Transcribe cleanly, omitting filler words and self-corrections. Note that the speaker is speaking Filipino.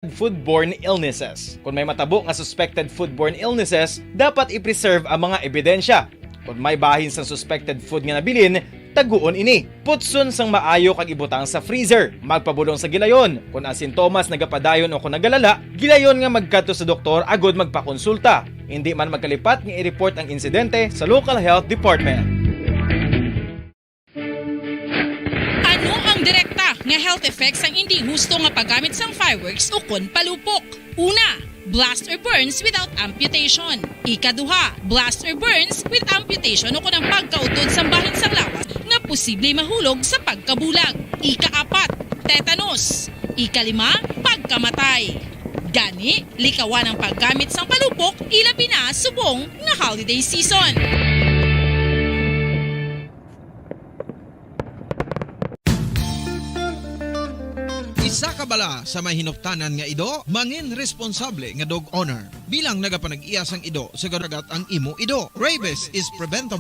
Foodborne illnesses. Kung may matabo nga suspected foodborne illnesses, dapat i-preserve ang mga ebidensya. Kung may bahin sa suspected food nga nabilin, taguon ini. Putson sang maayo kag ibutang sa freezer. Magpabulong sa gilayon. Kung ang sintomas nagapadayon o kung nagalala, gilayon nga magkadto sa doktor agod magpakonsulta. Hindi man magkalipat nga i-report ang insidente sa local health department. Ano ang direkta nga health effects ang hindi husto nga paggamit sang fireworks o kon palupok? Una, blast or burns without amputation. Ikaduha, blast or burns with amputation o kon ang pagkautod sa bahin sang lawas nga posible mahulog sa pagkabulag. Ikaapat, tetanus. Ikalima, pagkamatay. Gani, likawan ang paggamit sang palupok ilabi na subong nga holiday season. Isa ka bala sa mahinuptanan nga ido, mangin responsable nga dog owner. Bilang nagapanag-iya sang ido, sa garagat ang imo ido. Rabies is preventable.